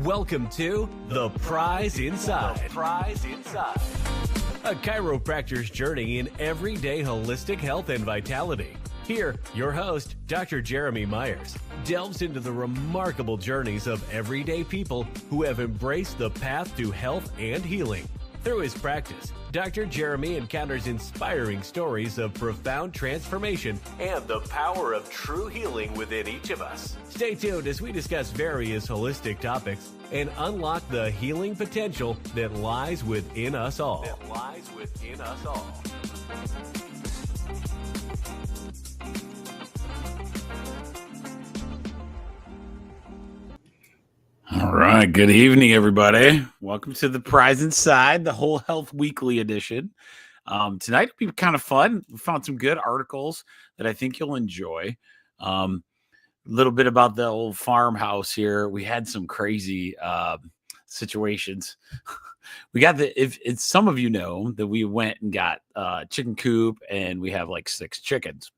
Welcome to The Prize Inside. The Prize Inside. A chiropractor's journey in everyday holistic health and vitality. Here, your host, Dr. Jeremy Myers, delves into the remarkable journeys of everyday people who have embraced the path to health and healing. Through his practice, Dr. Jeremy encounters inspiring stories of profound transformation and the power of true healing within each of us. Stay tuned as we discuss various holistic topics and unlock the healing potential that lies within us all. All right. Good evening, everybody. Welcome to The Prize Inside, the Whole Health Weekly edition. Tonight will be kind of fun. We found some good articles that I think you'll enjoy. A little bit about the old farmhouse here. We had some crazy situations. We got if some of you know that we went and got a chicken coop, and we have like 6 chickens.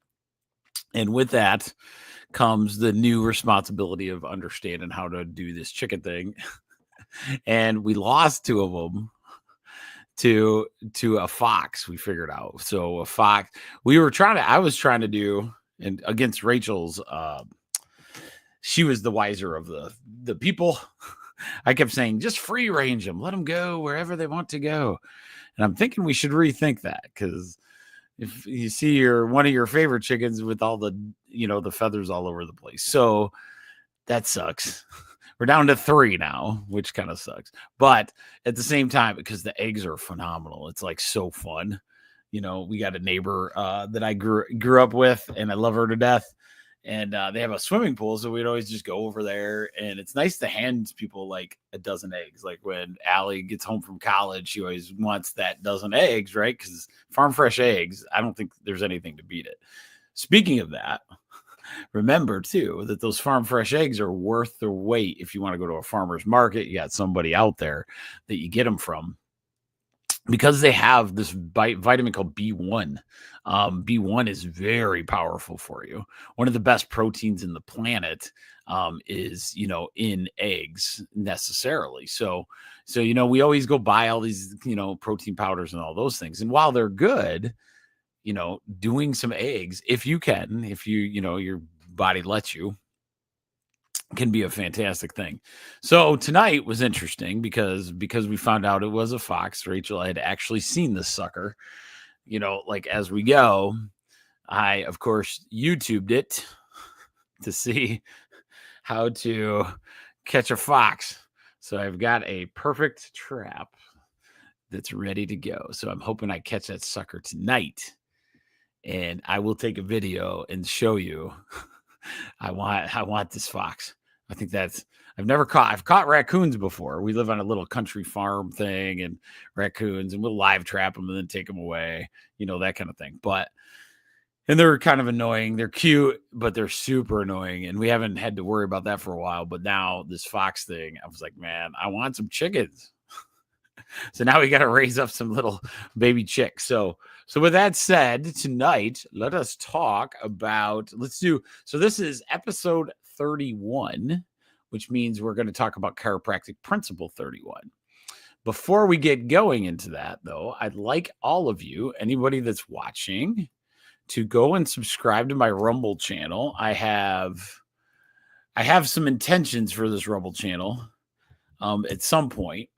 And with that comes the new responsibility of understanding how to do this chicken thing. And we lost 2 of them to a fox, we figured out. So a fox, I was trying to do, and against Rachel's, she was the wiser of the people. I kept saying, just free range them, let them go wherever they want to go. And I'm thinking we should rethink that, because if you see one of your favorite chickens with all the feathers all over the place. So that sucks. We're down to 3 now, which kind of sucks. But at the same time, because the eggs are phenomenal, it's like so fun. We got a neighbor that I grew up with, and I love her to death. And they have a swimming pool, so we'd always just go over there. And it's nice to hand people like a dozen eggs. Like when Allie gets home from college, she always wants that dozen eggs, right? Because farm fresh eggs, I don't think there's anything to beat it. Speaking of that, remember too that those farm fresh eggs are worth their weight. If you want to go to a farmer's market, you got somebody out there that you get them from, because they have this vitamin called B1. B1 is very powerful for you. One of the best proteins in the planet is, in eggs necessarily. So, we always go buy all these, protein powders and all those things. And while they're good, doing some eggs, if you can, your body lets you, can be a fantastic thing. So tonight was interesting because we found out it was a fox. Rachel had actually seen this sucker, like as we go. I, of course, YouTubed it to see how to catch a fox. So I've got a perfect trap that's ready to go. So I'm hoping I catch that sucker tonight, and I will take a video and show you. I want this fox. I think I've caught raccoons before. We live on a little country farm thing, and raccoons, and we'll live trap them and then take them away, that kind of thing. And they're kind of annoying. They're cute, but they're super annoying. And we haven't had to worry about that for a while. But now this fox thing, I was like, man, I want some chickens. So now we got to raise up some little baby chicks. So with that said, tonight, let us talk about, so this is episode 31, which means we're going to talk about chiropractic principle 31. Before we get going into that, though, I'd like all of you, anybody that's watching, to go and subscribe to my Rumble channel. I have some intentions for this Rumble channel at some point.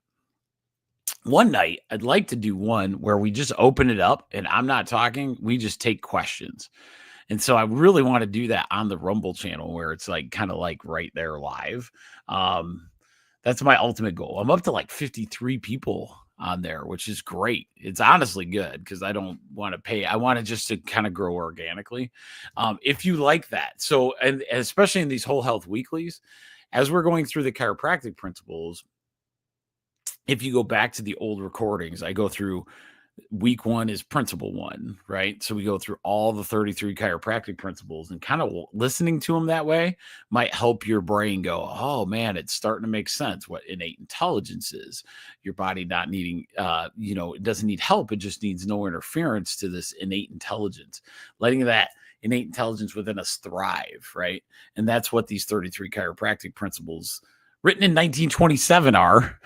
One night, I'd like to do one where we just open it up and I'm not talking. We just take questions. And so I really want to do that on the Rumble channel, where it's like kind of like right there live. That's my ultimate goal. I'm up to like 53 people on there, which is great. It's honestly good because I don't want to pay. I want it just to kind of grow organically. If you like that. So, and especially in these whole health weeklies, as we're going through the chiropractic principles, if you go back to the old recordings, I go through week 1 is principle 1, right? So we go through all the 33 chiropractic principles, and kind of listening to them that way might help your brain go, oh man, it's starting to make sense what innate intelligence is. Your body not needing, it doesn't need help. It just needs no interference to this innate intelligence, letting that innate intelligence within us thrive, right? And that's what these 33 chiropractic principles written in 1927 are,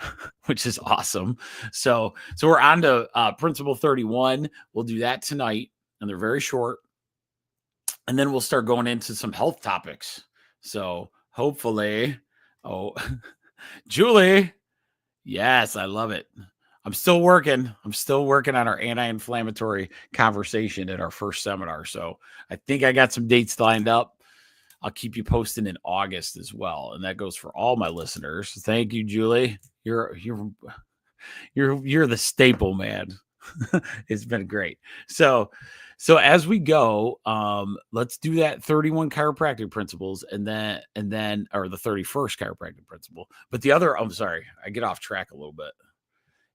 which is awesome. So we're on to principle 31. We'll do that tonight, and they're very short. And then we'll start going into some health topics. So hopefully, Julie, yes, I love it. I'm still working on our anti-inflammatory conversation at our first seminar. So I think I got some dates lined up. I'll keep you posted in August as well, and that goes for all my listeners. Thank you, Julie. You're the staple, man. It's been great. So as we go, let's do that 31 chiropractic principles, and then or the 31st chiropractic principle. But the other, I'm sorry, I get off track a little bit.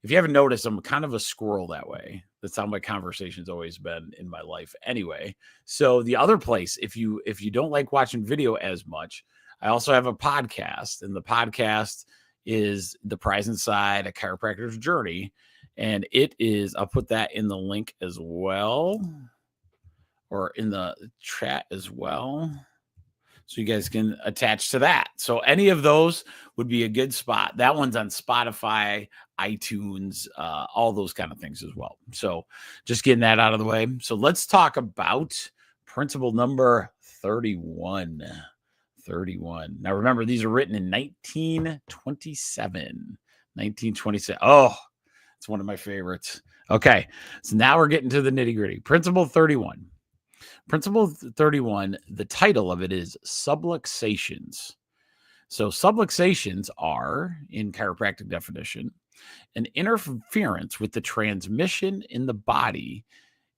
If you haven't noticed, I'm kind of a squirrel that way. That's how my conversation's always been in my life anyway. So the other place, if you don't like watching video as much, I also have a podcast, and the podcast is The Prize Inside, A Chiropractor's Journey. And it is, I'll put that in the link as well, or in the chat as well, so you guys can attach to that. So any of those would be a good spot. That one's on Spotify, iTunes, all those kind of things as well. So just getting that out of the way. So let's talk about principle number 31. 31. Now remember, these are written in 1927. 1927. Oh, it's one of my favorites. Okay, so now we're getting to the nitty-gritty. Principle 31. Principle 31, the title of it is subluxations. So subluxations are, in chiropractic definition, an interference with the transmission in the body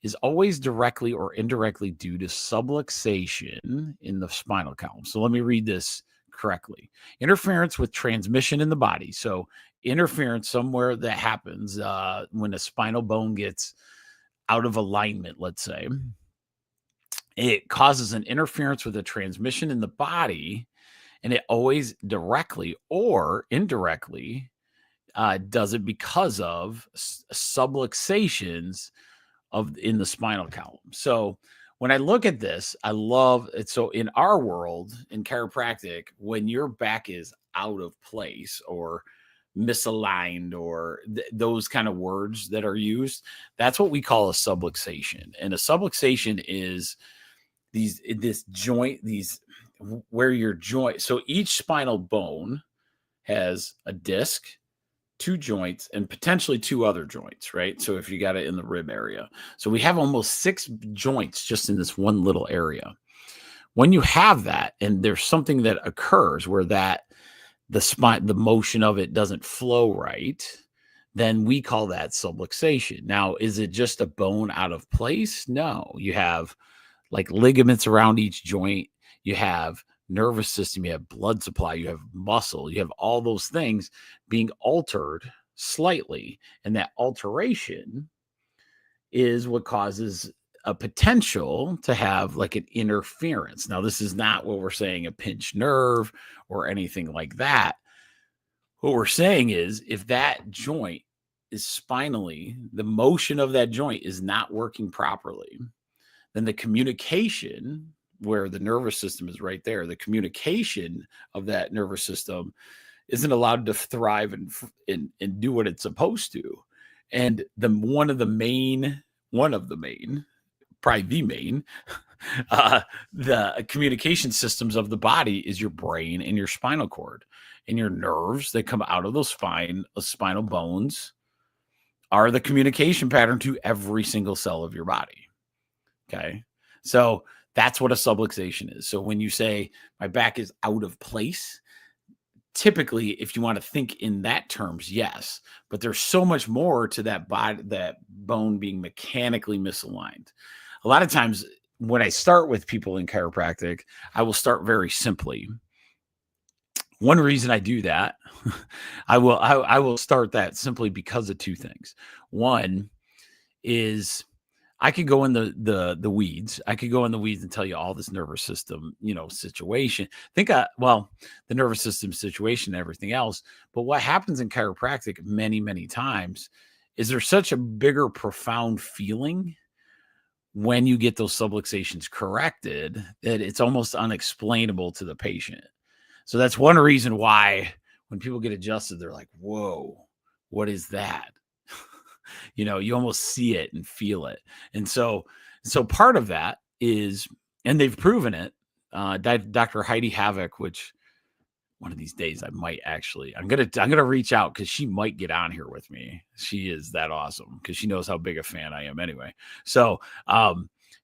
is always directly or indirectly due to subluxation in the spinal column. So let me read this correctly. Interference with transmission in the body. So interference somewhere that happens when a spinal bone gets out of alignment, let's say. It causes an interference with the transmission in the body, and it always directly or indirectly does it because of subluxations in the spinal column. So when I look at this, I love it. So in our world, in chiropractic, when your back is out of place or misaligned or those kind of words that are used, that's what we call a subluxation. And a subluxation is this joint, where your joint, so each spinal bone has a disc, 2 joints, and potentially 2 other joints, right? So if you got it in the rib area, so we have almost 6 joints just in this one little area. When you have that, and there's something that occurs where the motion of it doesn't flow right, then we call that subluxation. Now, is it just a bone out of place? No, you have like ligaments around each joint, you have nervous system, you have blood supply, you have muscle, you have all those things being altered slightly. And that alteration is what causes a potential to have like an interference. Now, this is not what we're saying a pinched nerve or anything like that. What we're saying is if that joint is spinally, the motion of that joint is not working properly, then the communication, where the nervous system is right there, the communication of that nervous system isn't allowed to thrive and do what it's supposed to. And one of the main, probably the main, the communication systems of the body is your brain and your spinal cord, and your nerves that come out of those spinal bones are the communication pattern to every single cell of your body. Okay. So that's what a subluxation is. So when you say my back is out of place, typically, if you want to think in that terms, yes, but there's so much more to that body, that bone being mechanically misaligned. A lot of times when I start with people in chiropractic, I will start very simply. One reason I do that, I will start that simply because of two things. One is I could go in the weeds. I could go in the weeds and tell you all this nervous system, situation. The nervous system situation and everything else. But what happens in chiropractic many, many times is there's such a bigger, profound feeling when you get those subluxations corrected that it's almost unexplainable to the patient. So that's one reason why when people get adjusted, they're like, whoa, what is that? You almost see it and feel it. And so part of that is, and they've proven it, Dr. Heidi Havoc, which one of these days I'm going to reach out because she might get on here with me. She is that awesome because she knows how big a fan I am anyway. So,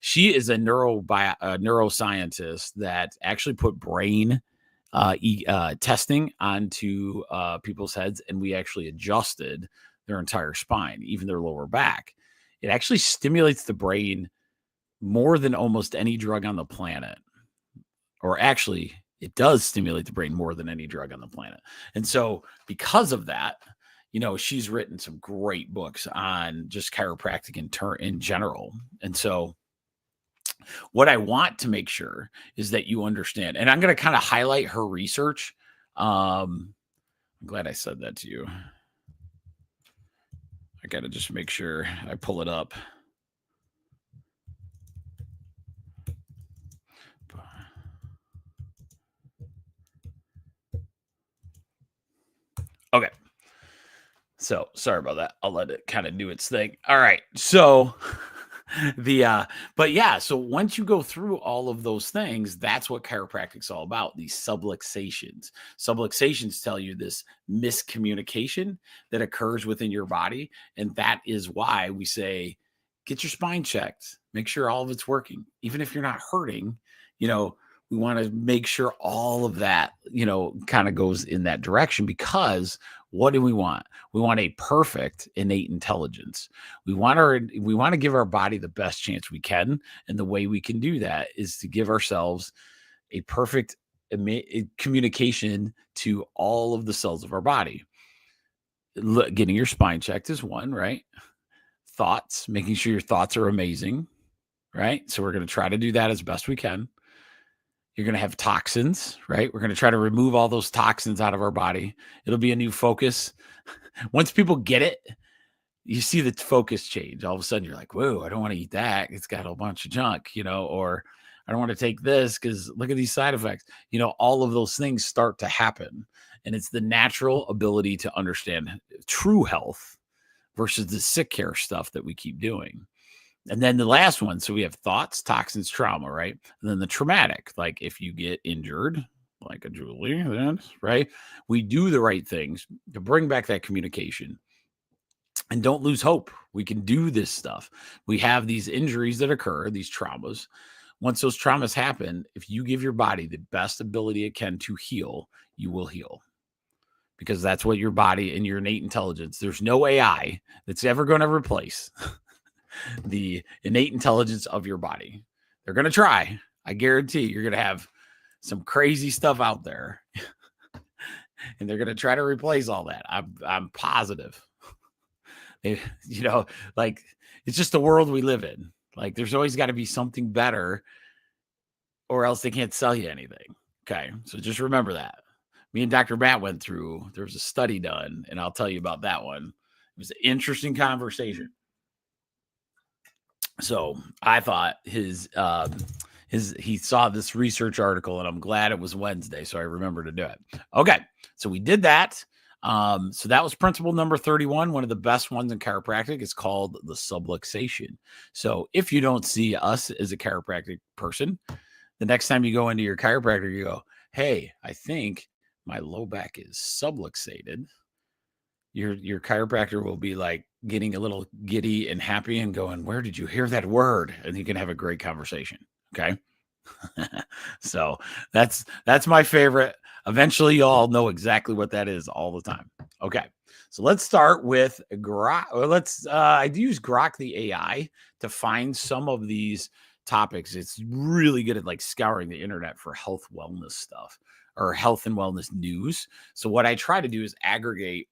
she is a neuroscientist that actually put brain testing onto people's heads, and we actually adjusted their entire spine, even their lower back. It actually stimulates the brain more than almost any drug on the planet. Or actually, it does stimulate the brain more than any drug on the planet. And so because of that, she's written some great books on just chiropractic in general. And so what I want to make sure is that you understand, and I'm going to kind of highlight her research. I'm glad I said that to you. I got to just make sure I pull it up. Okay. So sorry about that. I'll let it kind of do its thing. All right. So so once you go through all of those things, that's what chiropractic's all about. These subluxations. Subluxations tell you this miscommunication that occurs within your body. And that is why we say, get your spine checked, make sure all of it's working. Even if you're not hurting, we want to make sure all of that, kind of goes in that direction, because what do we want? We want a perfect innate intelligence. We want to give our body the best chance we can. And the way we can do that is to give ourselves a perfect communication to all of the cells of our body. Getting your spine checked is one, right? Thoughts, making sure your thoughts are amazing, right? So we're going to try to do that as best we can. You're going to have toxins, right? We're going to try to remove all those toxins out of our body. It'll be a new focus. Once people get it, you see the focus change. All of a sudden you're like, whoa, I don't want to eat that. It's got a bunch of junk, or I don't want to take this because look at these side effects. All of those things start to happen. And it's the natural ability to understand true health versus the sick care stuff that we keep doing. And then the last one, so we have thoughts, toxins, trauma, right? And then the traumatic, like if you get injured, like a Julie, right? We do the right things to bring back that communication. And don't lose hope. We can do this stuff. We have these injuries that occur, these traumas. Once those traumas happen, if you give your body the best ability it can to heal, you will heal. Because that's what your body and your innate intelligence, there's no AI that's ever going to replace the innate intelligence of your body. They're going to try. I guarantee you're going to have some crazy stuff out there and they're going to try to replace all that. I'm positive. Like it's just the world we live in. Like there's always got to be something better or else they can't sell you anything. Okay. So just remember that. Me and Dr. Matt went through, there was a study done, and I'll tell you about that one. It was an interesting conversation. So I thought he saw this research article, and I'm glad it was Wednesday, so I remember to do it. Okay, so we did that. So that was principle number 31. One of the best ones in chiropractic is called the subluxation. So if you don't see us as a chiropractic person, the next time you go into your chiropractor, you go, hey, I think my low back is subluxated. Your chiropractor will be like getting a little giddy and happy and going, where did you hear that word? And you can have a great conversation. Okay. So that's my favorite. Eventually, you all know exactly what that is all the time. Okay, so let's start with Grok. Or I use Grok the AI to find some of these topics. It's really good at like scouring the internet for health wellness stuff or health and wellness news. So what I try to do is aggregate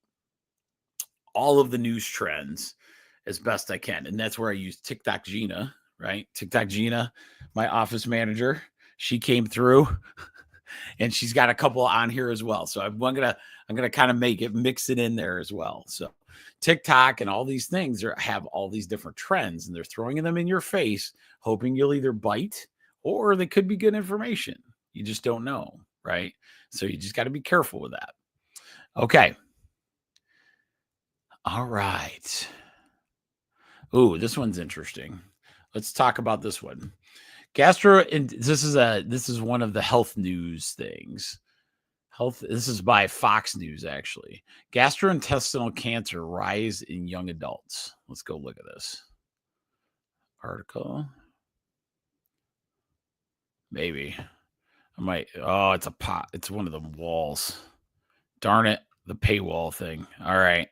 all of the news trends as best I can. And that's where I use TikTok Gina, right? TikTok Gina, my office manager, she came through and she's got a couple on here as well. So I'm gonna kind of mix it in there as well. So TikTok and all these things have all these different trends, and they're throwing them in your face, hoping you'll either bite or they could be good information. You just don't know, right? So you just got to be careful with that. Okay. All right. Ooh, this one's interesting. Let's talk about this one. This is one of the health news things. This is by Fox News, actually. Gastrointestinal cancer rise in young adults. Let's go look at this article. Maybe I might. Oh, it's a pot. It's one of the walls. Darn it, the paywall thing. All right.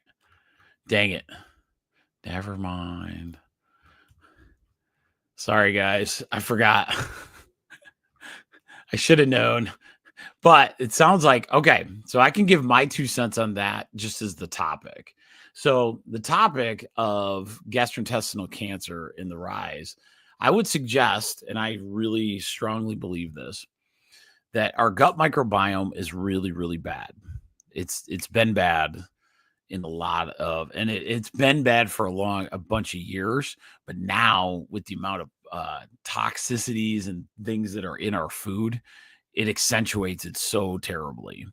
Dang it. Never mind. Sorry, guys. I forgot. I should have known. But it sounds like, okay, so I can give my 2 cents on that just as the topic. So the topic of gastrointestinal cancer in the rise, I would suggest, and I really strongly believe this, that our gut microbiome is really, really bad. It's been bad in a lot of, and it's been bad for a bunch of years, but now with the amount of toxicities and things that are in our food, it accentuates it so terribly.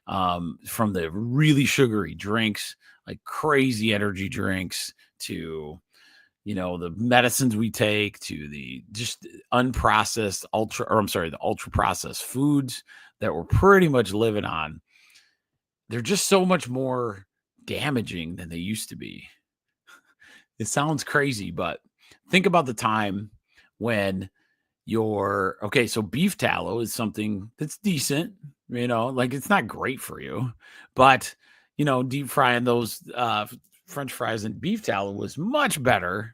From the really sugary drinks, like crazy energy drinks, to the medicines we take, to the just unprocessed the ultra processed foods that we're pretty much living on. They're just so much more damaging than they used to be. It sounds crazy, but think about the time when so beef tallow is something that's decent, like it's not great for you, but deep frying those French fries in beef tallow was much better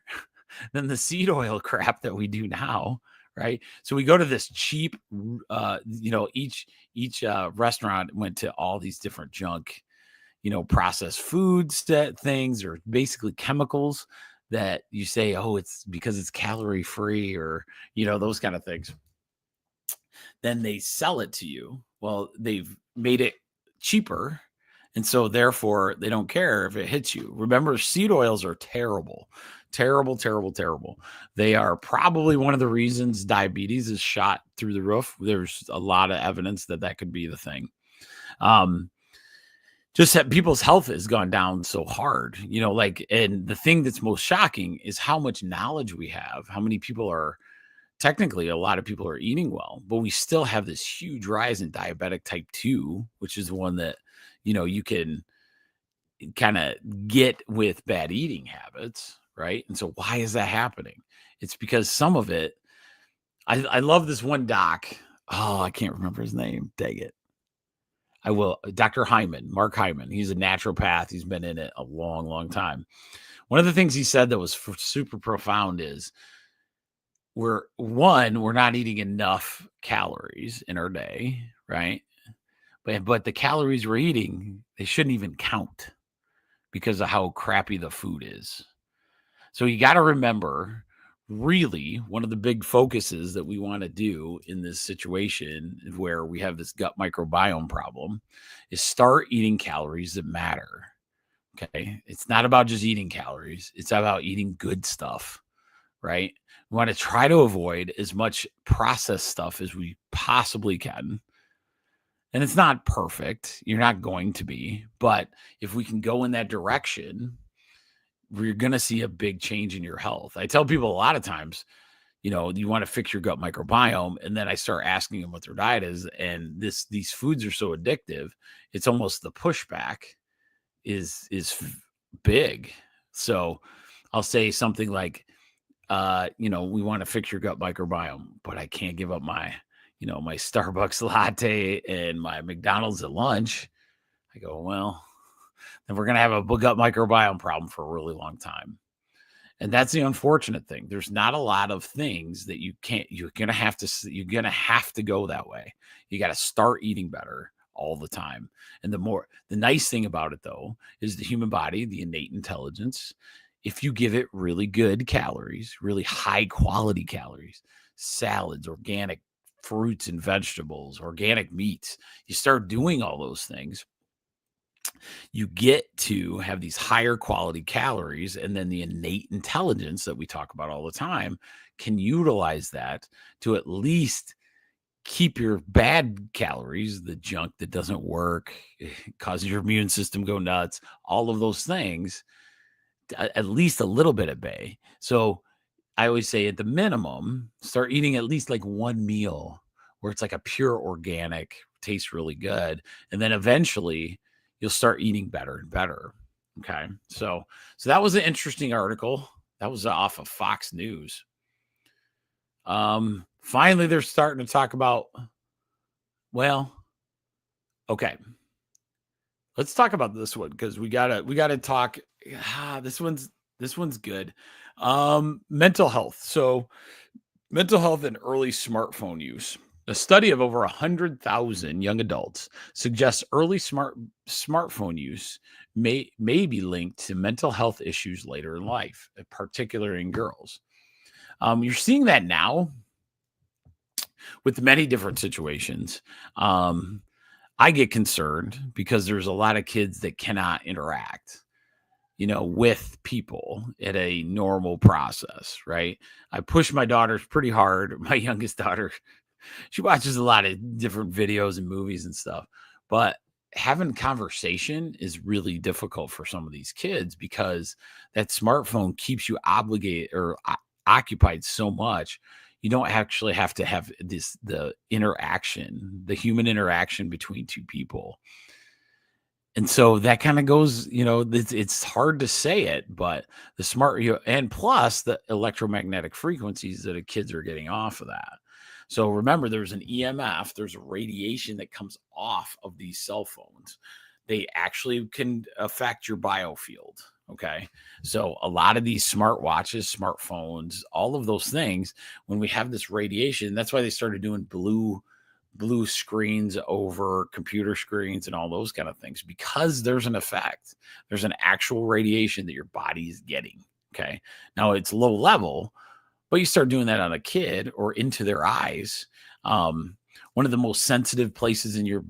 than the seed oil crap that we do now, right? So we go to this cheap, each restaurant went to all these different junk, processed foods things, or basically chemicals that you say, oh, it's because it's calorie free, or those kind of things. Then they sell it to you. Well, they've made it cheaper, and so therefore they don't care if it hits you. Remember, seed oils are terrible. They are probably one of the reasons diabetes is shot through the roof. There's a lot of evidence that could be the thing. Just that people's health has gone down so hard, and the thing that's most shocking is how much knowledge we have, how many people technically a lot of people are eating well, but we still have this huge rise in diabetic type 2, which is one that, you can kind of get with bad eating habits, right? And so why is that happening? It's because some of it, I love this one doc. Oh, I can't remember his name. Dang it. I will. Dr. Hyman, Mark Hyman. He's a naturopath. He's been in it a long, long time. One of the things he said that was super profound is we're not eating enough calories in our day, right? But the calories we're eating, they shouldn't even count because of how crappy the food is. So you got to remember, really, one of the big focuses that we want to do in this situation where we have this gut microbiome problem is start eating calories that matter. Okay. It's not about just eating calories. It's about eating good stuff, right? We want to try to avoid as much processed stuff as we possibly can. And it's not perfect. You're not going to be, but if we can go in that direction, we're going to see a big change in your health. I tell people a lot of times, you want to fix your gut microbiome. And then I start asking them what their diet is. And these foods are so addictive. It's almost the pushback is big. So I'll say something like, we want to fix your gut microbiome, but I can't give up my, my Starbucks latte and my McDonald's at lunch, I go, well, then we're going to have a gut microbiome problem for a really long time. And that's the unfortunate thing. There's not a lot of things that you're going to have to go that way. You got to start eating better all the time. And the nice thing about it though, is the human body, the innate intelligence, if you give it really good calories, really high quality calories, salads, organic fruits and vegetables, organic meats, you start doing all those things, you get to have these higher quality calories, and then the innate intelligence that we talk about all the time can utilize that to at least keep your bad calories, the junk that doesn't work, causes your immune system go nuts, all of those things, at least a little bit at bay. So I always say at the minimum, start eating at least like one meal where it's like a pure organic, tastes really good. And then eventually you'll start eating better and better. Okay. So that was an interesting article. That was off of Fox News. Finally, they're starting to talk about, well, okay. Let's talk about this one because we gotta talk. This one's good. Mental health. So mental health and early smartphone use. A study of over 100,000 young adults suggests early smartphone use may be linked to mental health issues later in life, particularly in girls. You're seeing that now with many different situations. I get concerned because there's a lot of kids that cannot interact, with people at a normal process, right? I push my daughters pretty hard. My youngest daughter, she watches a lot of different videos and movies and stuff, but having conversation is really difficult for some of these kids because that smartphone keeps you obligated or occupied so much. You don't actually have to have the human interaction between two people. And so that kind of goes, it's hard to say it, but and plus the electromagnetic frequencies that the kids are getting off of that. So remember, there's an EMF, there's a radiation that comes off of these cell phones. They actually can affect your biofield. Okay. So a lot of these smartwatches, smartphones, all of those things, when we have this radiation, that's why they started doing blue screens over computer screens and all those kind of things, because there's an effect. There's an actual radiation that your body is getting. Okay. Now it's low level, but you start doing that on a kid or into their eyes. One of the most sensitive places in your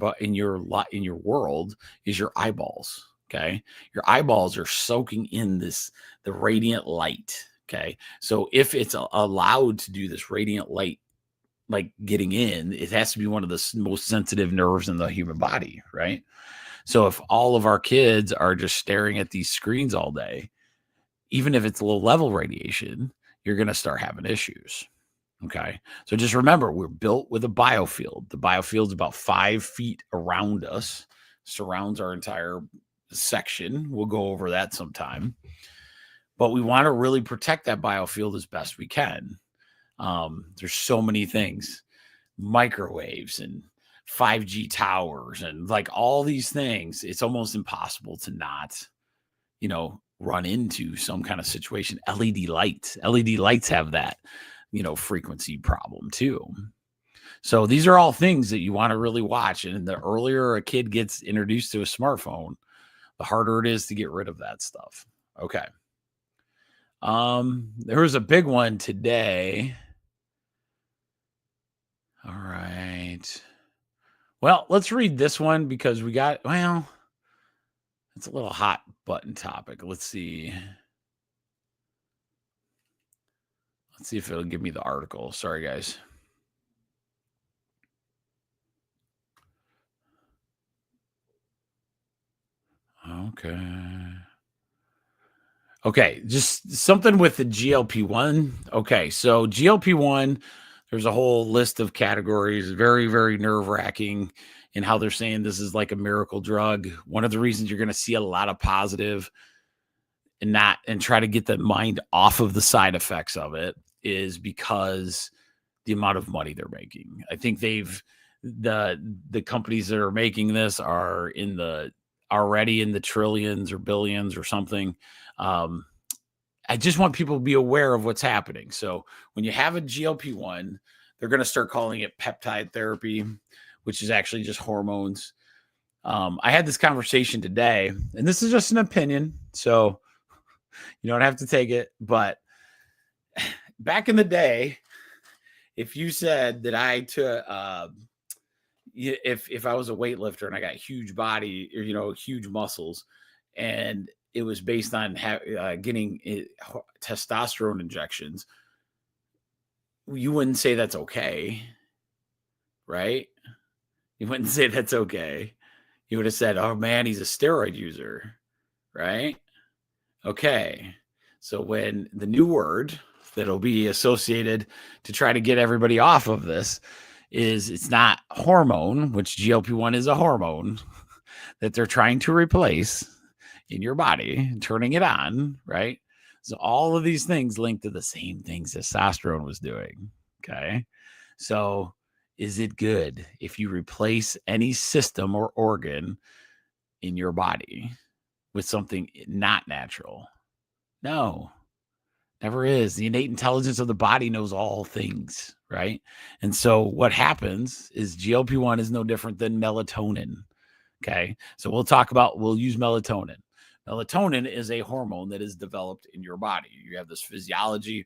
world is your eyeballs. Okay. Your eyeballs are soaking in the radiant light. Okay. So if it's allowed to do this radiant light, like getting in, it has to be one of the most sensitive nerves in the human body. Right. So if all of our kids are just staring at these screens all day, even if it's low level radiation, you're going to start having issues. Okay. So just remember, we're built with a biofield. The biofield is about 5 feet around us, surrounds our entire section. We'll go over that sometime, but we want to really protect that biofield as best we can. There's so many things, microwaves and 5G towers and like all these things. It's almost impossible to not, run into some kind of situation. LED lights have that, frequency problem too. So these are all things that you want to really watch. And the earlier a kid gets introduced to a smartphone, the harder it is to get rid of that stuff. Okay. There was a big one today. All right. Well, let's read this one because it's a little hot button topic. Let's see. Let's see if it'll give me the article. Sorry, guys. Okay, just something with the GLP-1. Okay, so GLP-1, there's a whole list of categories, very, very nerve-wracking in how they're saying this is like a miracle drug. One of the reasons you're going to see a lot of positive and try to get the mind off of the side effects of it is because the amount of money they're making. I think the companies that are making this are already in the trillions or billions or something. I just want people to be aware of what's happening. So when you have a GLP-1, they're going to start calling it peptide therapy, which is actually just hormones. I had this conversation today, and this is just an opinion, so you don't have to take it. But back in the day, if you said that I took, if I was a weightlifter and I got huge body or huge muscles, and it was based on getting testosterone injections, you wouldn't say that's okay, right? You wouldn't say that's okay. You would have said, "Oh man, he's a steroid user," right? Okay. So when the new word that'll be associated to try to get everybody off of this is it's not hormone, which GLP-1 is a hormone that they're trying to replace in your body, turning it on, right? So all of these things link to the same things testosterone was doing. Okay. So is it good if you replace any system or organ in your body with something not natural? No, never is. The innate intelligence of the body knows all things, right? And so what happens is GLP-1 is no different than melatonin. Okay. So we'll use melatonin. Melatonin is a hormone that is developed in your body. You have this physiology.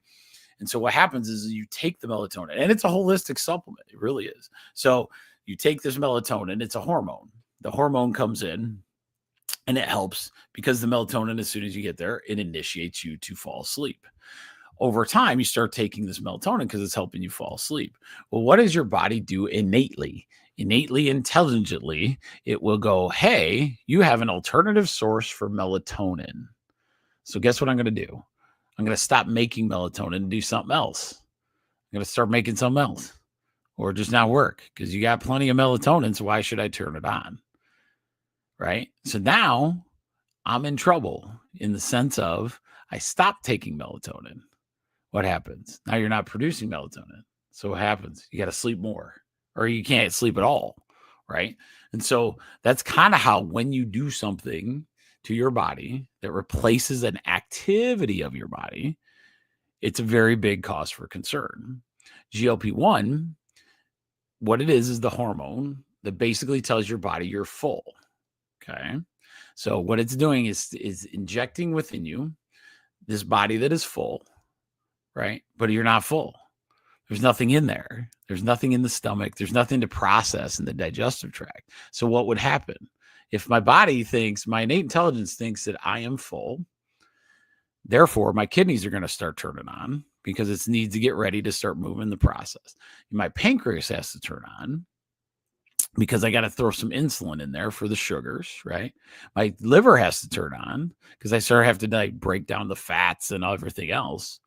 And so what happens is you take the melatonin, and it's a holistic supplement. It really is. So you take this melatonin, it's a hormone. The hormone comes in and it helps because the melatonin, as soon as you get there, it initiates you to fall asleep. Over time, you start taking this melatonin because it's helping you fall asleep. Well, what does your body do innately? Innately, intelligently, it will go, hey, you have an alternative source for melatonin. So guess what I'm going to do? I'm going to stop making melatonin and do something else. I'm going to start making something else or just not work because you got plenty of melatonin. So why should I turn it on? Right? So now I'm in trouble in the sense of I stopped taking melatonin. What happens? Now you're not producing melatonin. So what happens? You got to sleep more or you can't sleep at all. Right? And so that's kind of how when you do something to your body that replaces an activity of your body, it's a very big cause for concern. GLP-1, what it is the hormone that basically tells your body you're full. Okay. So what it's doing is injecting within you this body that is full, right? But you're not full. There's nothing in there. There's nothing in the stomach. There's nothing to process in the digestive tract. So what would happen? If my body thinks, my innate intelligence thinks that I am full, therefore my kidneys are going to start turning on because it needs to get ready to start moving the process. My pancreas has to turn on because I got to throw some insulin in there for the sugars, right? My liver has to turn on because I have to break down the fats and everything else.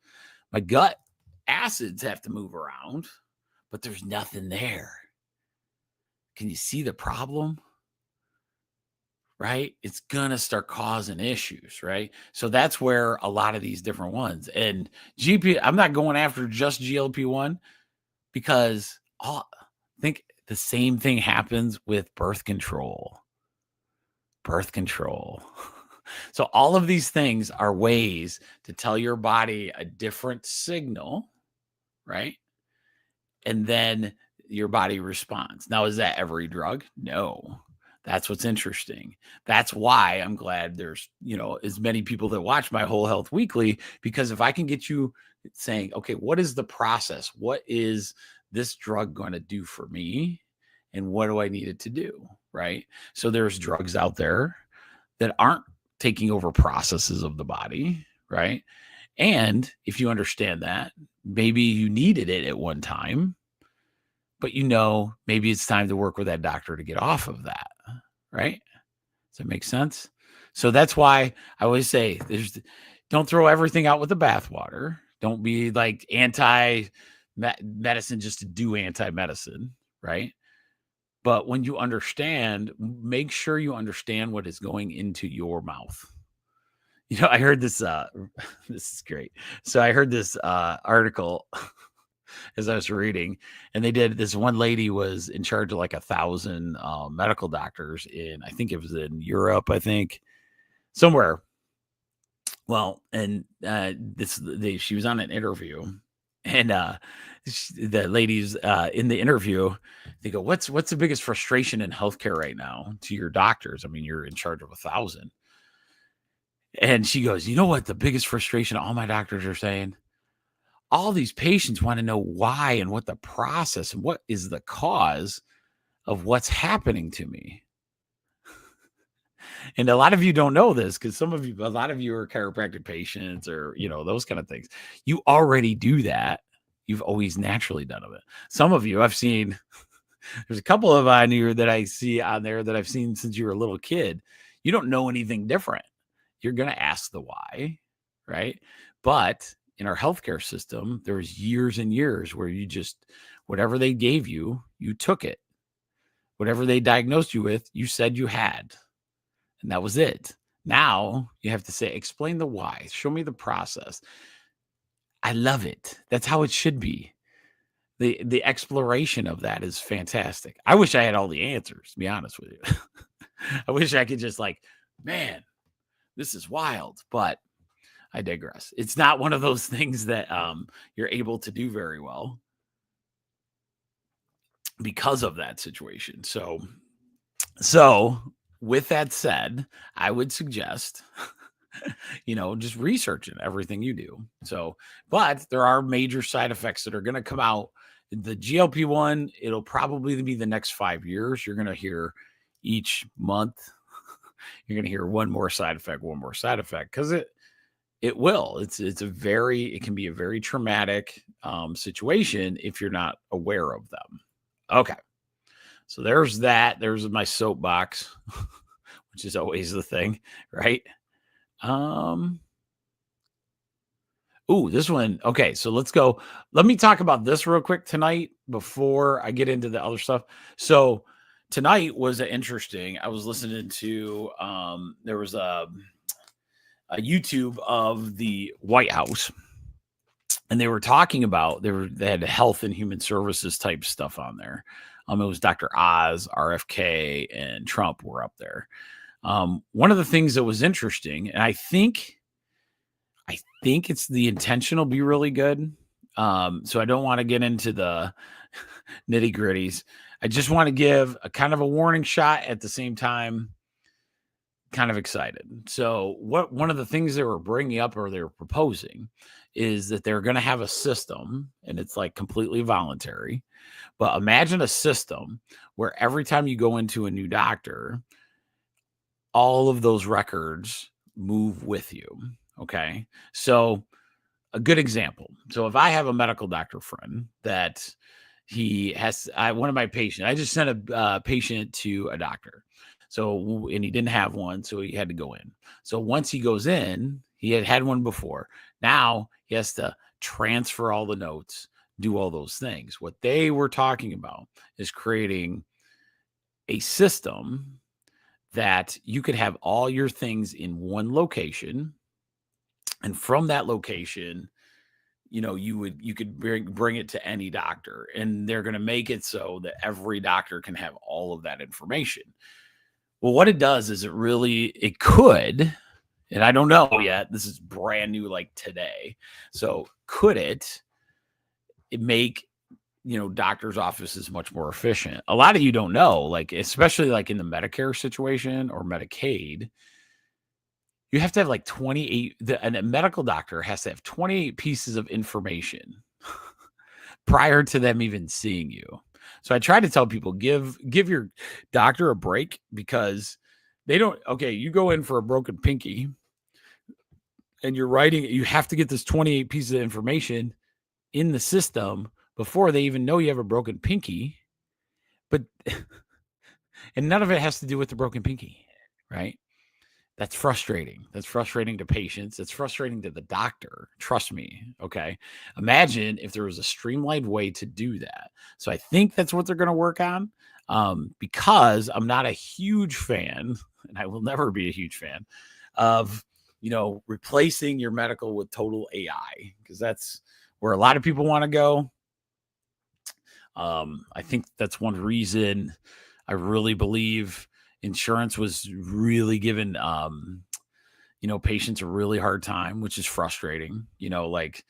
My gut acids have to move around, but there's nothing there. Can you see the problem? Right? It's going to start causing issues, right? So that's where a lot of these different ones and I'm not going after just GLP-1 because I think the same thing happens with birth control. So all of these things are ways to tell your body a different signal, right? And then your body responds. Now, is that every drug? No. That's what's interesting. That's why I'm glad there's, as many people that watch my Whole Health Weekly, because if I can get you saying, okay, what is the process? What is this drug going to do for me? And what do I need it to do? Right. So there's drugs out there that aren't taking over processes of the body. Right. And if you understand that, maybe you needed it at one time, but maybe it's time to work with that doctor to get off of that. Right? Does that make sense? So that's why I always say don't throw everything out with the bathwater. Don't be like anti-medicine just to do anti-medicine, right? But when you understand, make sure you understand what is going into your mouth. I heard this, this is great. So I heard this article as I was reading, and they did this. One lady was in charge of like 1,000 medical doctors I think it was in Europe, I think somewhere. Well, and she was on an interview, and the ladies in the interview, they go, "What's the biggest frustration in healthcare right now to your doctors? I mean, you're in charge of 1,000." And she goes, "You know what the biggest frustration all my doctors are saying? All these patients want to know why and what the process and what is the cause of what's happening to me." And a lot of you don't know this because a lot of you are chiropractic patients or, those kind of things. You already do that. You've always naturally done it. Some of you I've seen, there's a couple of on here that I see on there that I've seen since you were a little kid. You don't know anything different. You're going to ask the why, right? But in our healthcare system, there was years and years where you just, whatever they gave you, you took it. Whatever they diagnosed you with, you said you had. And that was it. Now you have to say, explain the why. Show me the process. I love it. That's how it should be. The exploration of that is fantastic. I wish I had all the answers, to be honest with you. I wish I could just man, this is wild, but I digress. It's not one of those things that you're able to do very well because of that situation. So with that said, I would suggest, just researching everything you do. But there are major side effects that are going to come out. The GLP-1, it'll probably be the next 5 years. You're going to hear each month, you're going to hear one more side effect, because it will. It can be a very traumatic situation if you're not aware of them. Okay. So there's that. There's my soapbox, which is always the thing, right? This one. Okay, so let's go. Let me talk about this real quick tonight before I get into the other stuff. So tonight was interesting. I was listening to there was a YouTube of the White House, and they were talking about they had health and human services type stuff on there. It was Dr. Oz, RFK, and Trump were up there. One of the things that was interesting, and I think it's the intention will be really good. So I don't want to get into the nitty gritties. I just want to give a kind of a warning shot at the same time, kind of excited. So one of the things they were bringing up or they were proposing is that they're going to have a system, and it's completely voluntary. But imagine a system where every time you go into a new doctor, all of those records move with you. Okay. So a good example. So if I have a medical doctor friend that one of my patients, I just sent a patient to a doctor. So, and he didn't have one, so he had to go in. So once he goes in, he had one before. Now he has to transfer all the notes, do all those things. What they were talking about is creating a system that you could have all your things in one location. And from that location, you could bring it to any doctor, and they're going to make it so that every doctor can have all of that information. Well, what it does is it could, and I don't know yet, this is brand new, today. So could it make, doctors' offices much more efficient? A lot of you don't know, especially in the Medicare situation or Medicaid, you have to have 28, and a medical doctor has to have 28 pieces of information prior to them even seeing you. So I try to tell people, give your doctor a break, because they don't, you go in for a broken pinky and you have to get this 28 pieces of information in the system before they even know you have a broken pinky. And none of it has to do with the broken pinky, right? That's frustrating. That's frustrating to patients. It's frustrating to the doctor. Trust me. Okay. Imagine if there was a streamlined way to do that. So I think that's what they're going to work on, because I'm not a huge fan, and I will never be a huge fan of, replacing your medical with total AI, because that's where a lot of people want to go. I think that's one reason I really believe insurance was really giving patients a really hard time, which is frustrating. Like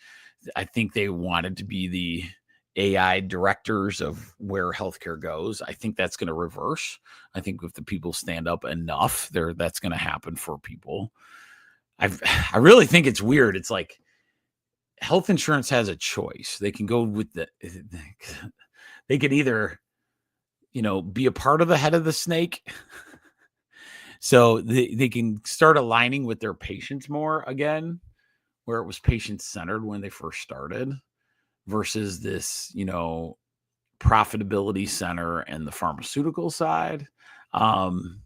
I think they wanted to be the AI directors of where healthcare goes. I think that's going to reverse. I think if the people stand up enough, that's going to happen for people. I really think it's weird. It's like health insurance has a choice. They can go with they could either, be a part of the head of the snake. So they can start aligning with their patients more again, where it was patient-centered when they first started versus this, profitability center and the pharmaceutical side. And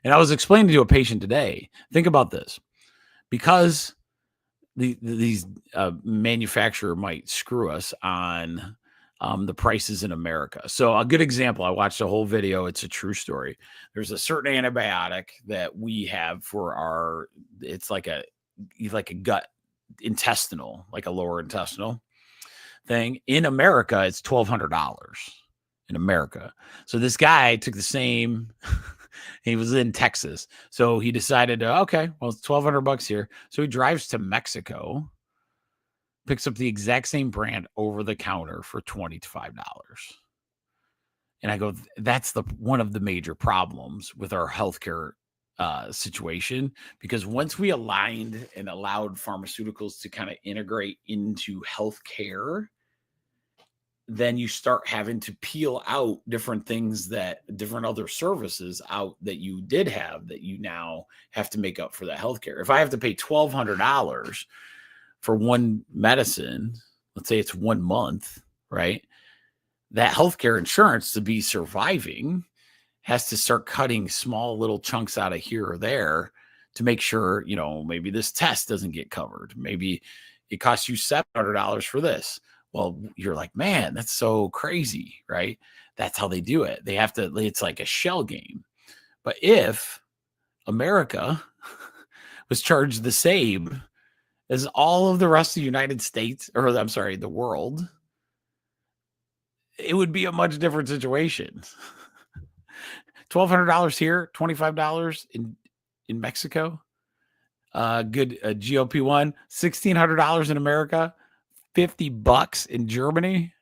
I was explaining to a patient today, think about this, because these manufacturer might screw us on the prices in America. So a good example, I watched a whole video. It's a true story. There's a certain antibiotic that we have for it's like a gut intestinal, like a lower intestinal thing. In America, it's $1,200 in America. So this guy took the same, he was in Texas. So he decided, okay, well, it's $1,200 here. So he drives to Mexico, picks up the exact same brand over the counter for $25. And I go, that's one of the major problems with our healthcare situation, because once we aligned and allowed pharmaceuticals to kind of integrate into healthcare, then you start having to peel out different things, different other services out that you did have that you now have to make up for that healthcare. If I have to pay $1,200 for one medicine, let's say it's 1 month, right? That healthcare insurance, to be surviving, has to start cutting small little chunks out of here or there to make sure, maybe this test doesn't get covered. Maybe it costs you $700 for this. Well, you're like, man, that's so crazy, right? That's how they do it. They have to, it's like a shell game. But if America was charged the same as all of the rest of the United States, or I'm sorry, the world, it would be a much different situation. $1,200 here, $25 in Mexico. Good GLP-1, $1,600 in America, $50 in Germany.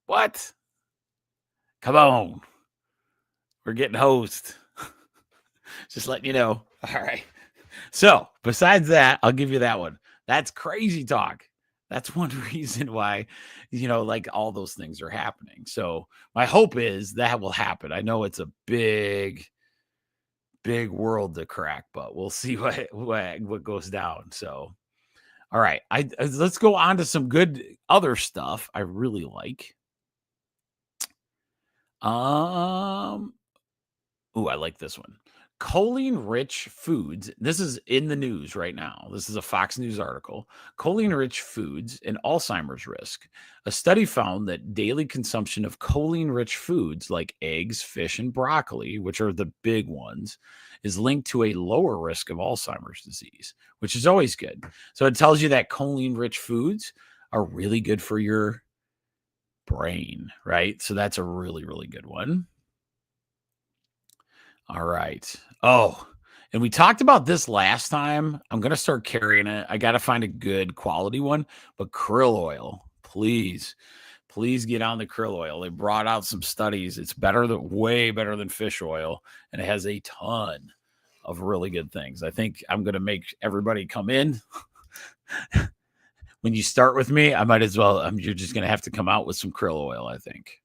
What? Come on. We're getting hosed. Just letting you know. All right. So besides that, I'll give you that one. That's crazy talk. That's one reason why, like all those things are happening. So my hope is that will happen. I know it's a big world to crack, but we'll see what goes down. So, all right, let's go on to some good other stuff I really like. I like this one. Choline-rich foods. This is in the news right now. This is a Fox News article. Choline-rich foods and Alzheimer's risk. A study found that daily consumption of choline-rich foods like eggs, fish, and broccoli, which are the big ones, is linked to a lower risk of Alzheimer's disease, which is always good. So it tells you that choline-rich foods are really good for your brain, right? So that's a really, really good one. All right. Oh, and we talked about this last time. I'm going to start carrying it. I got to find a good quality one, but krill oil, please get on the krill oil. They brought out some studies. It's way better than fish oil, and it has a ton of really good things. I think I'm going to make everybody come in. When you start with me, I might as well, you're just going to have to come out with some krill oil, I think.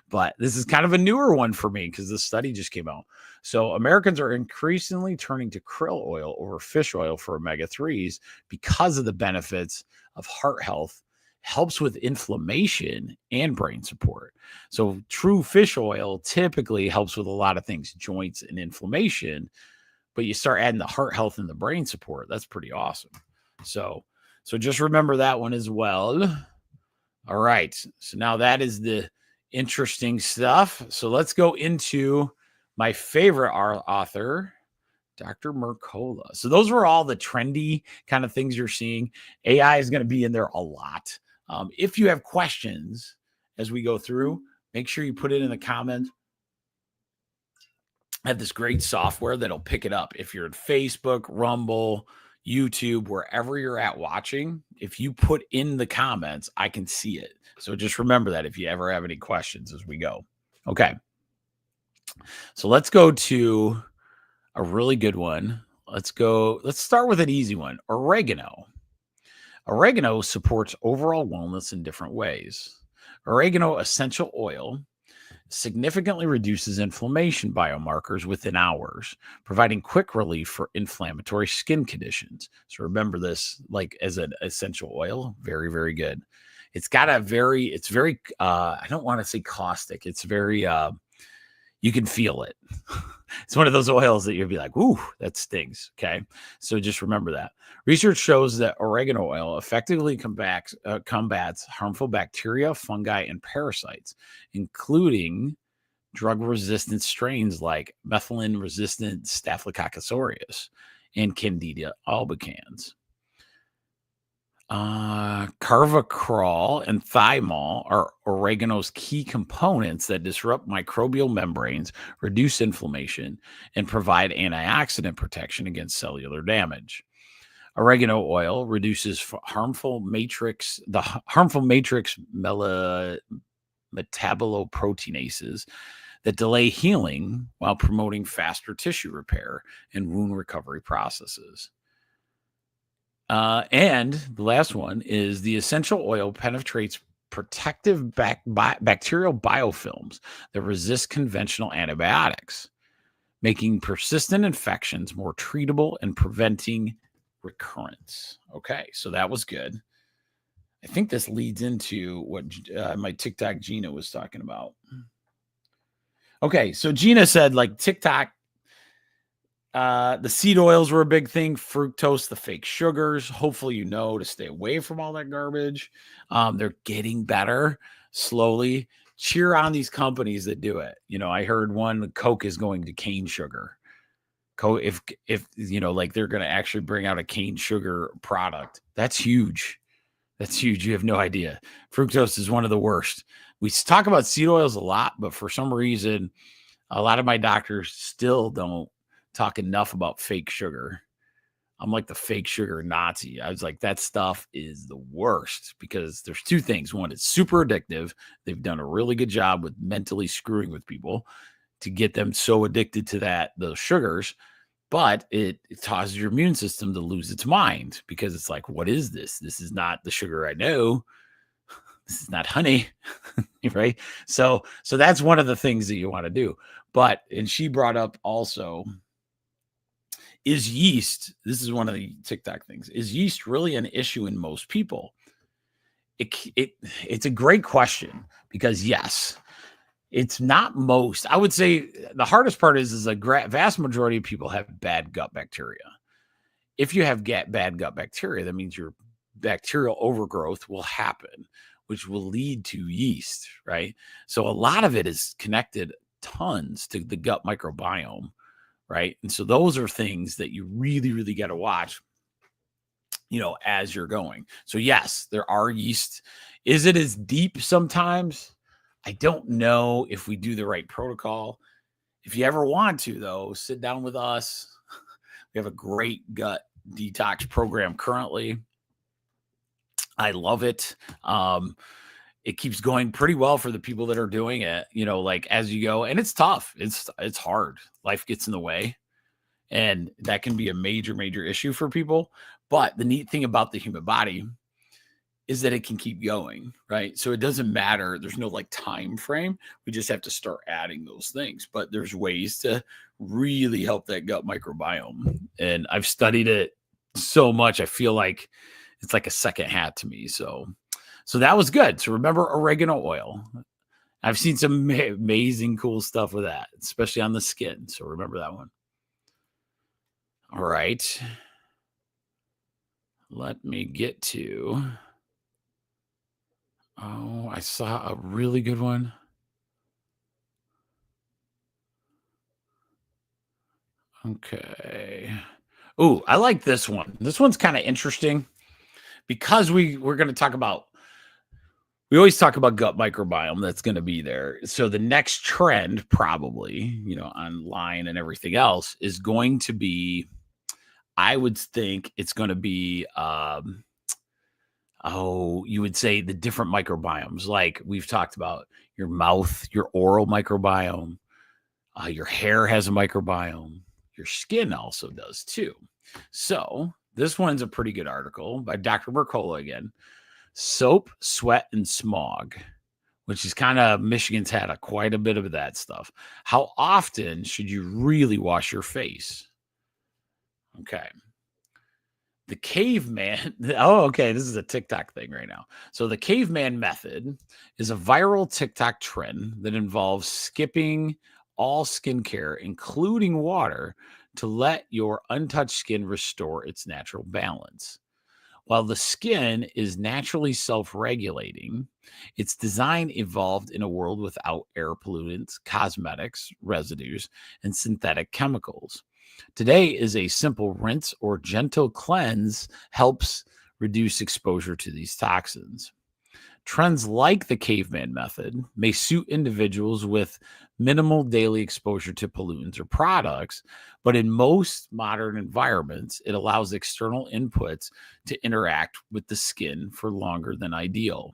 But this is kind of a newer one for me because the study just came out. So Americans are increasingly turning to krill oil over fish oil for omega-3s because of the benefits of heart health, helps with inflammation and brain support. So true fish oil typically helps with a lot of things, joints and inflammation, but you start adding the heart health and the brain support. That's pretty awesome. So just remember that one as well. All right. So now that is the interesting stuff. So let's go into my favorite author, Dr. Mercola. So those were all the trendy kind of things you're seeing. AI is going to be in there a lot. If you have questions as we go through. Make sure you put it in the comments. I have this great software that'll pick it up. If you're at Facebook, Rumble, YouTube, wherever you're at watching, if you put in the comments, I can see it. So just remember that if you ever have any questions as we go. Okay. So let's go to a really good one. Let's start with an easy one. Oregano. Oregano supports overall wellness in different ways. Oregano essential oil significantly reduces inflammation biomarkers within hours, providing quick relief for inflammatory skin conditions. So remember this, like as an essential oil, very, very good. It's got it's very, I don't want to say caustic. It's very, you can feel it. It's one of those oils that you'll be like, ooh, that stings. Okay. So just remember that. Research shows that oregano oil effectively combats harmful bacteria, fungi, and parasites, including drug-resistant strains like methicillin-resistant Staphylococcus aureus and Candida albicans. Carvacrol and thymol are oregano's key components that disrupt microbial membranes, reduce inflammation, and provide antioxidant protection against cellular damage. Oregano oil reduces harmful matrix metaboloproteinases that delay healing while promoting faster tissue repair and wound recovery processes. And the last one is the essential oil penetrates protective bacterial biofilms that resist conventional antibiotics, making persistent infections more treatable and preventing recurrence. Okay, so that was good. I think this leads into what my TikTok Gina was talking about. Okay, so Gina said, like, TikTok, the seed oils were a big thing, fructose, the fake sugars. Hopefully, you know to stay away from all that garbage. They're getting better slowly. Cheer on these companies that do it. You know, I heard one, Coke is going to cane sugar. Coke, if you know, like they're going to actually bring out a cane sugar product. That's huge. That's huge. You have no idea. Fructose is one of the worst. We talk about seed oils a lot, but for some reason, a lot of my doctors still don't talk enough about fake sugar. I'm like the fake sugar Nazi. I was like, that stuff is the worst because there's two things. One, it's super addictive. They've done a really good job with mentally screwing with people to get them so addicted to those sugars. But it causes your immune system to lose its mind because it's like, what is this? This is not the sugar I know. This is not honey, right? So that's one of the things that you want to do. But, and she brought up also, is yeast, this is one of the TikTok things, is yeast really an issue in most people? It's a great question because yes, it's not most. I would say the hardest part is a vast majority of people have bad gut bacteria. If you have bad gut bacteria, that means your bacterial overgrowth will happen, which will lead to yeast, right? So a lot of it is connected tons to the gut microbiome, right? And so those are things that you really, really got to watch, you know, as you're going. So yes, there are yeast. Is it as deep sometimes? I don't know if we do the right protocol. If you ever want to, though, sit down with us. We have a great gut detox program currently. I love it. It keeps going pretty well for the people that are doing it, you know, like as you go. And it's tough. It's hard. Life gets in the way. And that can be a major, major issue for people. But the neat thing about the human body is that it can keep going, right? So it doesn't matter. There's no like time frame. We just have to start adding those things. But there's ways to really help that gut microbiome. And I've studied it so much. I feel like it's like a second hat to me. So that was good. So remember oregano oil. I've seen some amazing cool stuff with that, especially on the skin. So remember that one. All right. Let me get to... Oh, I saw a really good one. Okay. Oh, I like this one. This one's kind of interesting because we're going to talk about we always talk about gut microbiome that's going to be there. So the next trend, probably, online and everything else, is going to be, I would think it's going to be, you would say the different microbiomes. Like we've talked about your mouth, your oral microbiome, your hair has a microbiome, your skin also does too. So this one's a pretty good article by Dr. Mercola again. Soap, sweat, and smog, which is kind of Michigan's had quite a bit of that stuff. How often should you really wash your face? Okay. The caveman. Oh, okay. This is a TikTok thing right now. So the caveman method is a viral TikTok trend that involves skipping all skincare, including water, to let your untouched skin restore its natural balance. While the skin is naturally self-regulating, its design evolved in a world without air pollutants, cosmetics, residues, and synthetic chemicals. Today is a simple rinse or gentle cleanse helps reduce exposure to these toxins. Trends like the caveman method may suit individuals with minimal daily exposure to pollutants or products, but in most modern environments, it allows external inputs to interact with the skin for longer than ideal.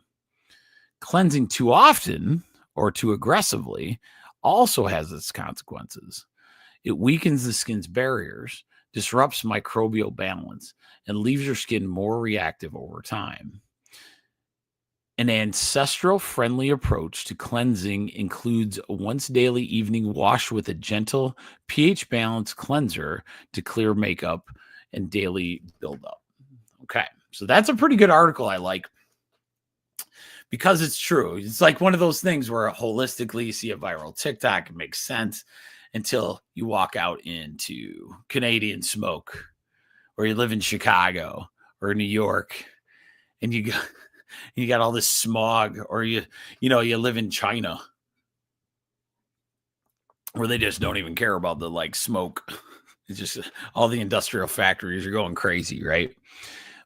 Cleansing too often or too aggressively also has its consequences. It weakens the skin's barriers, disrupts microbial balance, and leaves your skin more reactive over time. An ancestral-friendly approach to cleansing includes a once daily evening wash with a gentle pH-balanced cleanser to clear makeup and daily buildup. Okay, so that's a pretty good article I like because it's true. It's like one of those things where holistically you see a viral TikTok, it makes sense until you walk out into Canadian smoke or you live in Chicago or New York and you got all this smog, or you live in China where they just don't even care about the smoke. It's just all the industrial factories are going crazy, right?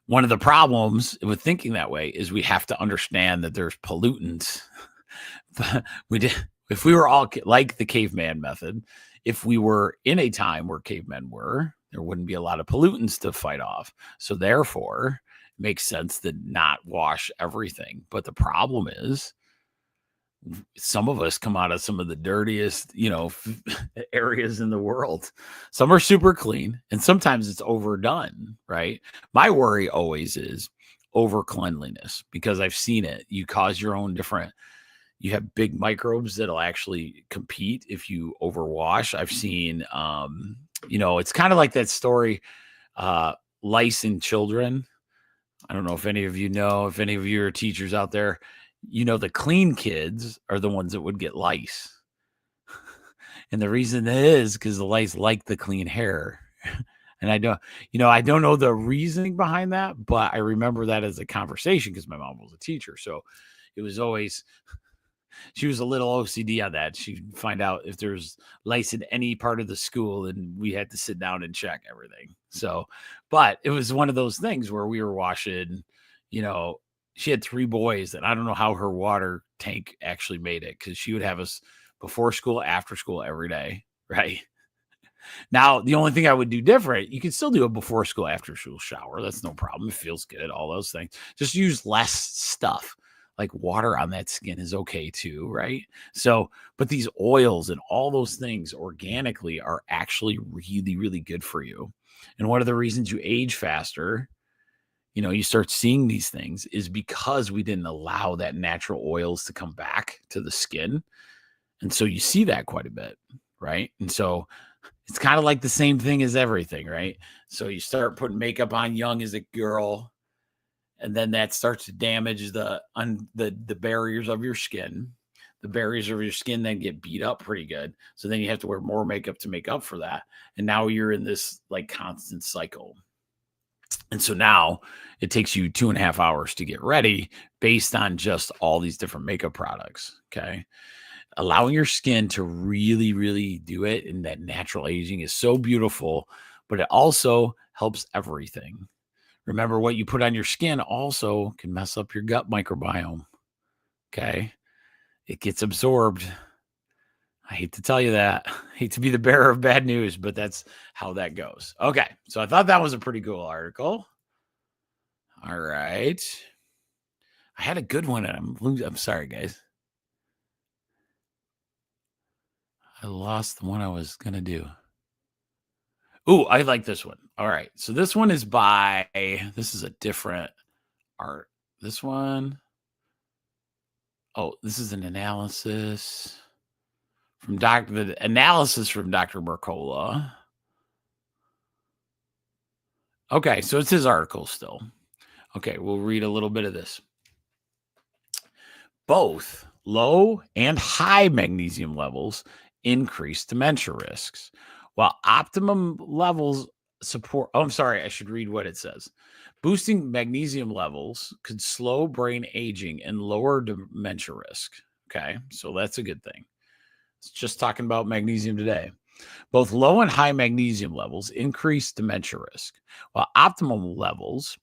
One of the problems with thinking that way is we have to understand that there's pollutants. If we were all like the caveman method, if we were in a time where cavemen were, there wouldn't be a lot of pollutants to fight off. So therefore, it makes sense to not wash everything. But the problem is some of us come out of some of the dirtiest, areas in the world. Some are super clean and sometimes it's overdone, right? My worry always is over cleanliness because I've seen it. You cause your own you have big microbes that'll actually compete if you overwash. I've seen, it's kind of like that story, lice in children. I don't know if any of you know, if any of you are teachers out there, the clean kids are the ones that would get lice. And the reason is because the lice like the clean hair. And I don't know the reasoning behind that, but I remember that as a conversation because my mom was a teacher. So it was always, she was a little OCD on that. She'd find out if there's lice in any part of the school and we had to sit down and check everything. So, but it was one of those things where we were washing, she had 3 boys and I don't know how her water tank actually made it because she would have us before school, after school every day. Right. Now, the only thing I would do different, you can still do a before school, after school shower. That's no problem. It feels good. All those things. Just use less stuff. Like water on that skin is okay too, right? So, but these oils and all those things organically are actually really, really good for you. And one of the reasons you age faster, you start seeing these things is because we didn't allow that natural oils to come back to the skin. And so you see that quite a bit, right? And so it's kind of like the same thing as everything, right? So you start putting makeup on young as a girl, and then that starts to damage the barriers of your skin. The barriers of your skin then get beat up pretty good. So then you have to wear more makeup to make up for that. And now you're in this constant cycle. And so now it takes you 2.5 hours to get ready based on just all these different makeup products. Okay. Allowing your skin to really, really do it in that natural aging is so beautiful, but it also helps everything. Remember, what you put on your skin also can mess up your gut microbiome. Okay. It gets absorbed. I hate to tell you that. I hate to be the bearer of bad news, but that's how that goes. Okay. So I thought that was a pretty cool article. All right. I had a good one and I'm sorry, guys. I lost the one I was going to do. Ooh, I like this one. All right. So this one is this is a different art. This one. Oh, this is an analysis from the analysis from Dr. Mercola. Okay. So it's his article still. Okay. We'll read a little bit of this. Both low and high magnesium levels increase dementia risks, while optimum levels support. Oh, I'm sorry. I should read what it says. Boosting magnesium levels could slow brain aging and lower dementia risk. Okay. So that's a good thing. It's just talking about magnesium today. Both low and high magnesium levels increase dementia risk, while optimal levels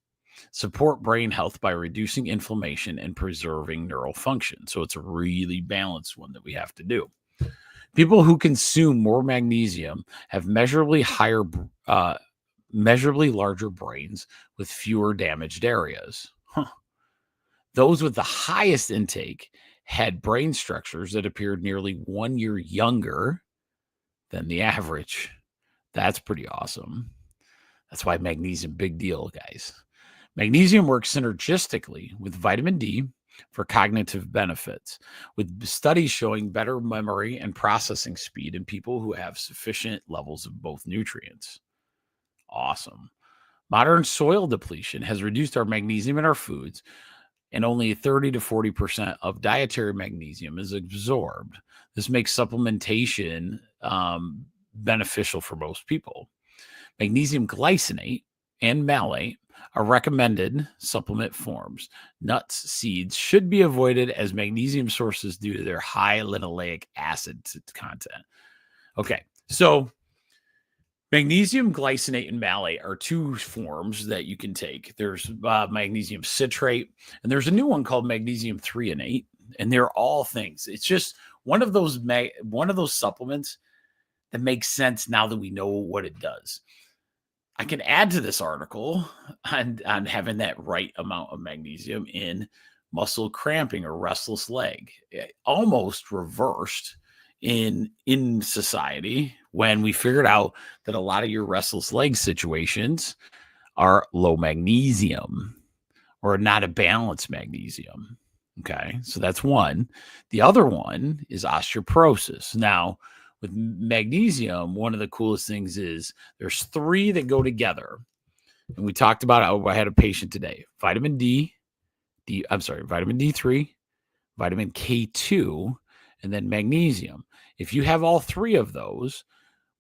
support brain health by reducing inflammation and preserving neural function. So it's a really balanced one that we have to do. People who consume more magnesium have measurably larger brains with fewer damaged areas. Those with the highest intake had brain structures that appeared nearly 1 year younger than the average. That's pretty awesome. That's why magnesium, big deal, guys. Magnesium works synergistically with vitamin D for cognitive benefits, with studies showing better memory and processing speed in people who have sufficient levels of both nutrients. Awesome. Modern soil depletion has reduced our magnesium in our foods, and only 30 to 40% of dietary magnesium is absorbed. This makes supplementation beneficial for most people. Magnesium glycinate and malate are recommended supplement forms. Nuts, seeds should be avoided as magnesium sources due to their high linoleic acid content. Okay, so magnesium glycinate and malate are two forms that you can take. There's magnesium citrate, and there's a new one called magnesium threonate, and they're all things. It's just one of those supplements that makes sense now that we know what it does. I can add to this article on having that right amount of magnesium in muscle cramping or restless leg. Almost reversed in society when we figured out that a lot of your restless leg situations are low magnesium or not a balanced magnesium. Okay, so that's one. The other one is osteoporosis. Now, with magnesium, one of the coolest things is there's three that go together. And we talked about it. I had a patient today. Vitamin D3, vitamin K2, and then magnesium. If you have all three of those,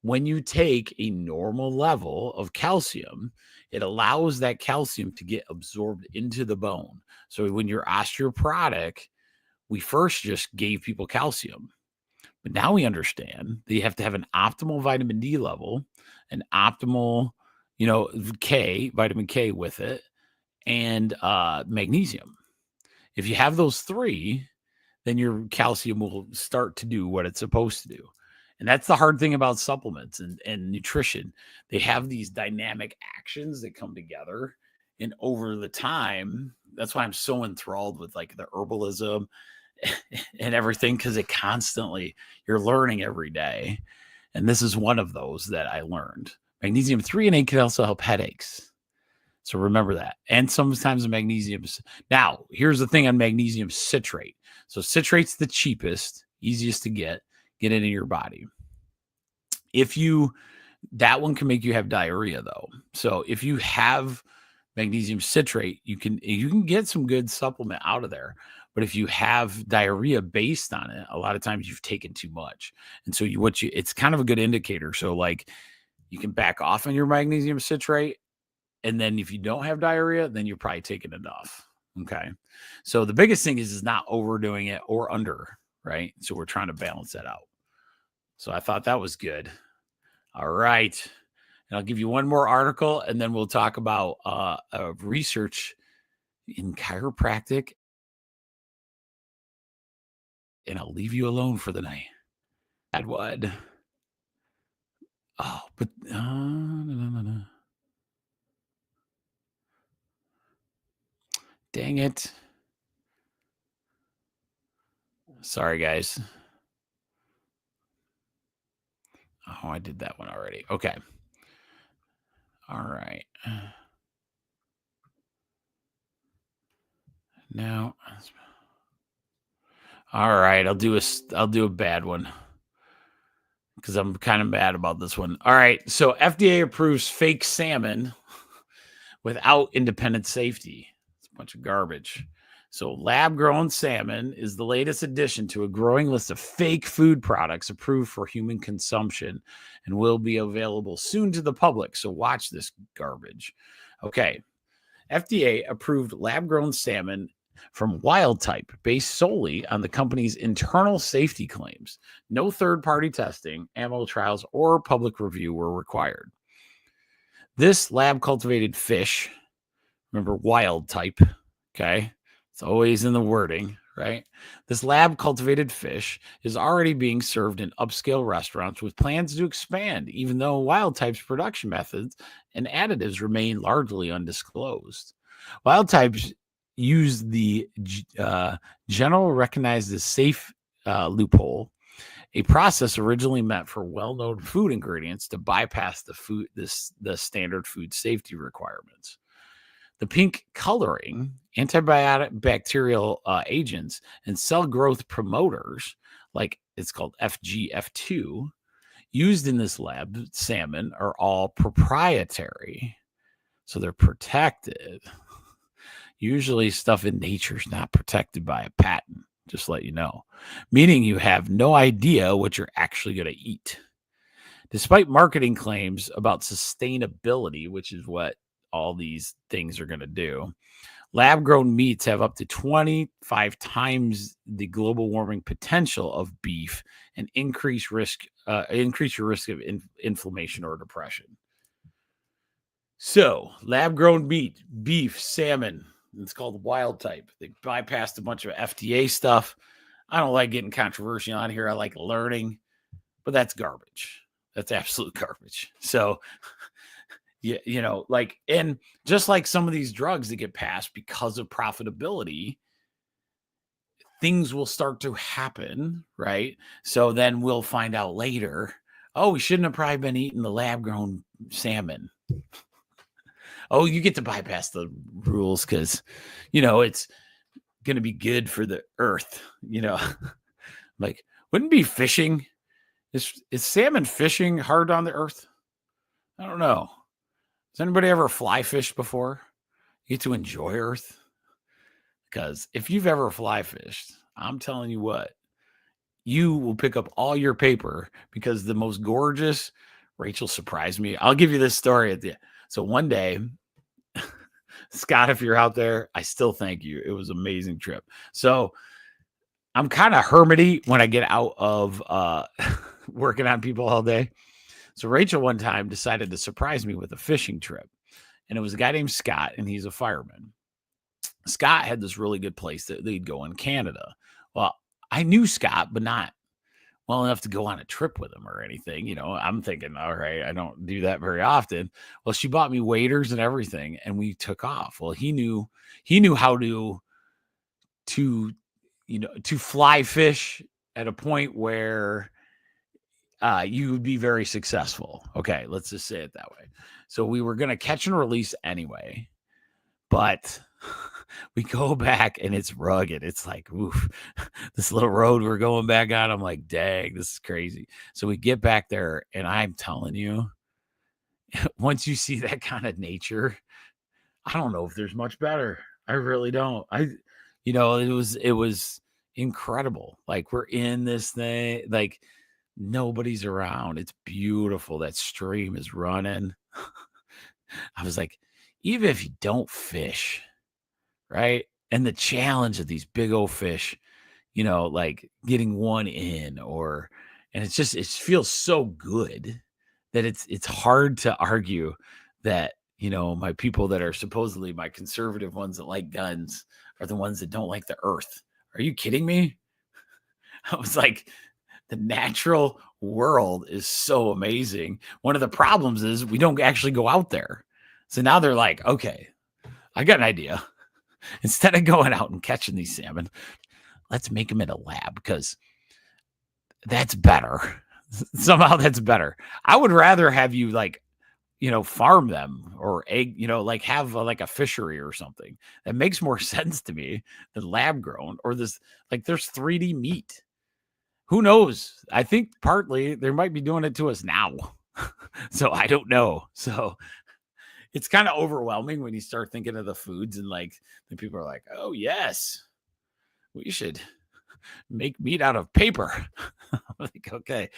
when you take a normal level of calcium, it allows that calcium to get absorbed into the bone. So when you're osteoporotic, we first just gave people calcium. But now we understand that you have to have an optimal vitamin D level, an optimal, vitamin K with it, and magnesium. If you have those three, then your calcium will start to do what it's supposed to do. And that's the hard thing about supplements and nutrition. They have these dynamic actions that come together. And over the time, that's why I'm so enthralled with like the herbalism and everything, because you're learning every day. And this is one of those that I learned. Magnesium threonate can also help headaches. So remember that. And sometimes magnesium. Now, here's the thing on magnesium citrate. So citrate's the cheapest, easiest to get it in your body. That one can make you have diarrhea though. So if you have magnesium citrate, you can get some good supplement out of there. But if you have diarrhea based on it, a lot of times you've taken too much. And so it's kind of a good indicator. So like you can back off on your magnesium citrate. And then if you don't have diarrhea, then you're probably taking enough. Okay. So the biggest thing is not overdoing it or under, right? So we're trying to balance that out. So I thought that was good. All right. And I'll give you one more article and then we'll talk about research in chiropractic and I'll leave you alone for the night. That would. Oh, but no. Dang it. Sorry, guys. Oh, I did that one already. Okay. All right. Now, all right. I'll do a bad one because I'm kind of mad about this one. All right. So FDA approves fake salmon without independent safety. It's a bunch of garbage. So lab-grown salmon is the latest addition to a growing list of fake food products approved for human consumption and will be available soon to the public. So watch this garbage. Okay. FDA approved lab-grown salmon from wild type based solely on the company's internal safety claims. No third-party testing, animal trials, or public review were required. This lab-cultivated fish, remember wild type, okay? It's always in the wording, right? This lab-cultivated fish is already being served in upscale restaurants with plans to expand, even though wild type's production methods and additives remain largely undisclosed. Wild types use the general recognized as safe loophole, a process originally meant for well-known food ingredients to bypass the standard food safety requirements. The pink coloring, antibacterial agents, and cell growth promoters, like it's called FGF2, used in this lab salmon are all proprietary. So they're protected. Usually stuff in nature is not protected by a patent, just let you know, meaning you have no idea what you're actually going to eat. Despite marketing claims about sustainability, which is what all these things are going to do, lab-grown meats have up to 25 times the global warming potential of beef and increase your risk of inflammation or depression. So, lab-grown meat, beef, salmon, it's called wild type. They bypassed a bunch of FDA stuff. I don't like getting controversial on here. I like learning, but that's garbage. That's absolute garbage. So, and just like some of these drugs that get passed because of profitability, things will start to happen, right? So then we'll find out later, oh, we shouldn't have probably been eating the lab-grown salmon. Oh, you get to bypass the rules because, it's going to be good for the earth, like, wouldn't be fishing. Is salmon fishing hard on the earth? I don't know. Has anybody ever fly fished before? You get to enjoy Earth? Because if you've ever fly fished, I'm telling you what, you will pick up all your paper because the most gorgeous, Rachel surprised me. I'll give you this story at the end. So one day, Scott, if you're out there, I still thank you. It was an amazing trip. So I'm kind of hermity when I get out of working on people all day. So Rachel one time decided to surprise me with a fishing trip. And it was a guy named Scott, and he's a fireman. Scott had this really good place that they'd go in Canada. Well, I knew Scott, but not well enough to go on a trip with him or anything. I'm thinking, all right, I don't do that very often. Well, she bought me waders and everything, and we took off. Well, he knew how to fly fish at a point where you would be very successful. Okay, let's just say it that way. So we were going to catch and release anyway, but we go back and it's rugged. It's like, oof, this little road we're going back on. I'm like, dang, this is crazy. So we get back there, and I'm telling you, once you see that kind of nature, I don't know if there's much better. I really don't. It was incredible. Like, we're in this thing, like, nobody's around. It's beautiful. That stream is running. I was like, even if you don't fish, right? And the challenge of these big old fish, like getting one in and it feels so good that it's hard to argue that, my people that are supposedly my conservative ones that like guns are the ones that don't like the earth. Are you kidding me? I was like, the natural world is so amazing. One of the problems is we don't actually go out there. So now they're like, okay, I got an idea. Instead of going out and catching these salmon, let's make them in a lab because that's better. Somehow that's better. I would rather have you farm them or egg, have like a fishery or something. That makes more sense to me than lab grown or this, there's 3D meat. Who knows? I think partly they might be doing it to us now. So I don't know. So it's kind of overwhelming when you start thinking of the foods and the people are like, oh yes, we should make meat out of paper. I'm like, okay,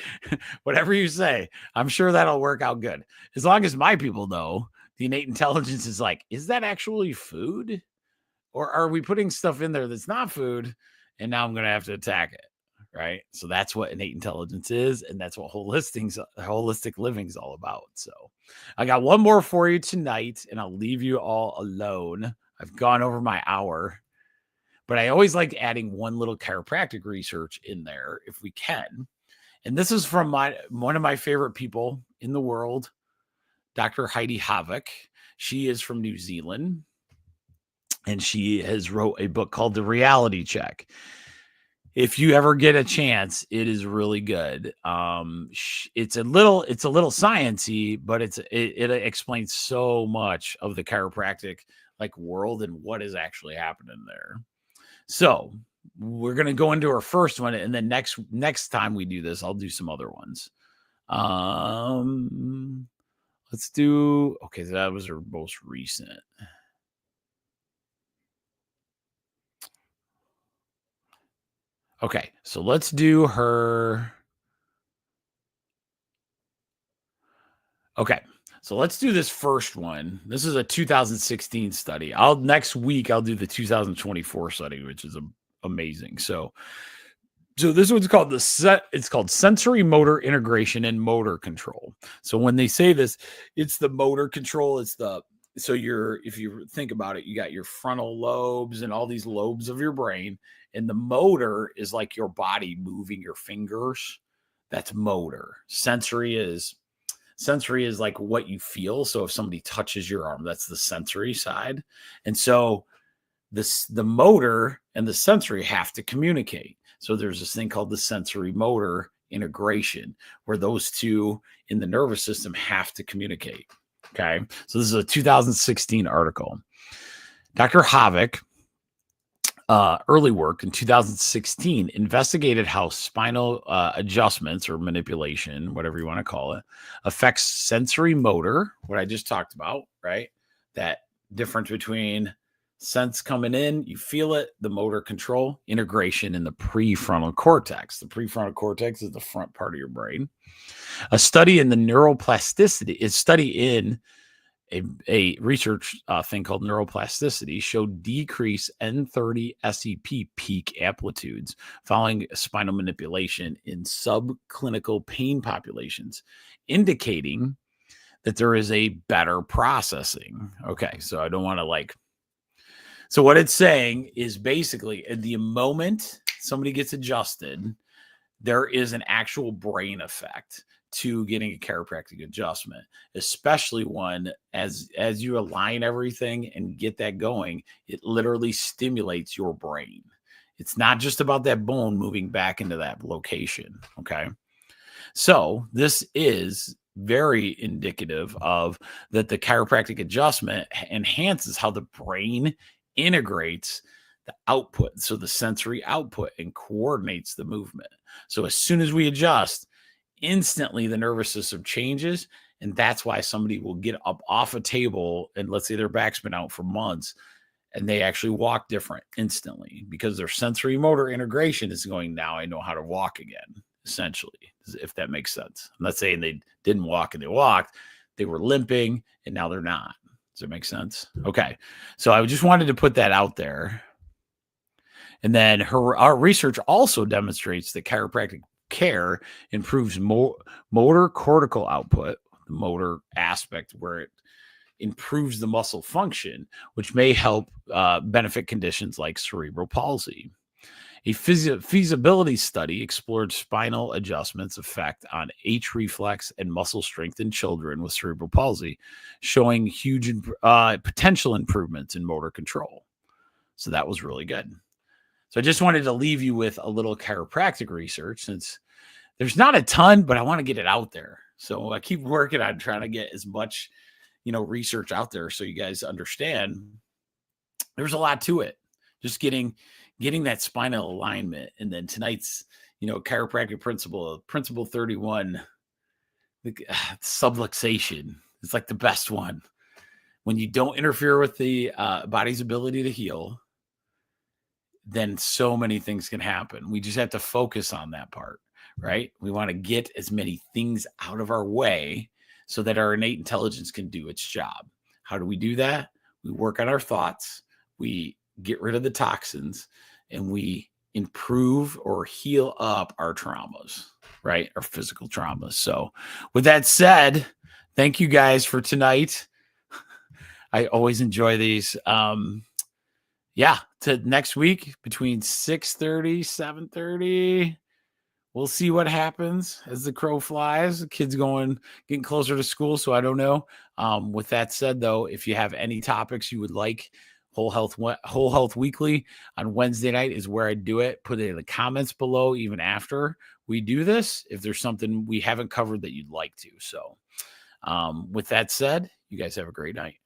whatever you say, I'm sure that'll work out good. As long as my people know the innate intelligence is like, is that actually food? Or are we putting stuff in there that's not food? And now I'm going to have to attack it. Right. So that's what innate intelligence is. And that's what holistic living is all about. So I got one more for you tonight and I'll leave you all alone. I've gone over my hour, but I always like adding one little chiropractic research in there if we can. And this is from one of my favorite people in the world, Dr. Heidi Havik. She is from New Zealand and she has wrote a book called The Reality Check. If you ever get a chance, it is really good. It's a little sciencey, but it explains so much of the chiropractic world and what is actually happening there. So we're gonna go into our first one, and then next time we do this, I'll do some other ones. Let's do okay. That was our most recent. Okay, so let's do her. Okay, so let's do this first one. This is a 2016 study. Next week I'll do the 2024 study, which is amazing. So this one's called it's called sensory motor integration and motor control. So when they say this, it's the motor control. If you think about it, you got your frontal lobes and all these lobes of your brain, and the motor is like your body moving your fingers. That's motor. Sensory is like what you feel. So if somebody touches your arm, that's the sensory side. And so the motor and the sensory have to communicate. So there's this thing called the sensory motor integration, where those two in the nervous system have to communicate. Okay. So this is a 2016 article. Dr. Havik, early work in 2016 investigated how spinal adjustments or manipulation, whatever you want to call it, affects sensory motor, what I just talked about, right? That difference between sense coming in, you feel it, the motor control, integration in the prefrontal cortex. The prefrontal cortex is the front part of your brain. A study in the neuroplasticity, a research thing called neuroplasticity showed decreased N30 SEP peak amplitudes following spinal manipulation in subclinical pain populations, indicating that there is a better processing. Okay, so I don't want to so what it's saying is basically at the moment somebody gets adjusted, there is an actual brain effect to getting a chiropractic adjustment, especially one as you align everything and get that going, it literally stimulates your brain. It's not just about that bone moving back into that location. Okay. So this is very indicative of that the chiropractic adjustment enhances how the brain integrates the output. So the sensory output and coordinates the movement. So as soon as we adjust, instantly the nervous system changes. And that's why somebody will get up off a table and let's say their back's been out for months and they actually walk different instantly because their sensory motor integration is going, now I know how to walk again, essentially, if that makes sense. I'm not saying they didn't walk and they walked, they were limping and now they're not. Does it make sense? Okay. So I just wanted to put that out there. And then our research also demonstrates that chiropractic care improves motor cortical output, the motor aspect where it improves the muscle function, which may help benefit conditions like cerebral palsy. A feasibility study explored spinal adjustments' effect on H reflex and muscle strength in children with cerebral palsy, showing huge potential improvements in motor control. So that was really good. So I just wanted to leave you with a little chiropractic research, since there's not a ton, but I want to get it out there. So I keep working on trying to get as much, research out there so you guys understand there's a lot to it. Just getting that spinal alignment. And then tonight's, chiropractic principle 31, the subluxation. It's like the best one. When you don't interfere with the body's ability to heal, then so many things can happen. We just have to focus on that part, right? We want to get as many things out of our way so that our innate intelligence can do its job. How do we do that? We work on our thoughts, we get rid of the toxins, and we improve or heal up our traumas, right? Our physical traumas. So with that said, thank you guys for tonight. I always enjoy these. To next week between 6:30, 7:30. We'll see what happens as the crow flies. The kids getting closer to school, so I don't know. With that said, though, if you have any topics you would like, Whole Health Weekly on Wednesday night is where I do it. Put it in the comments below, even after we do this, if there's something we haven't covered that you'd like to. So with that said, you guys have a great night.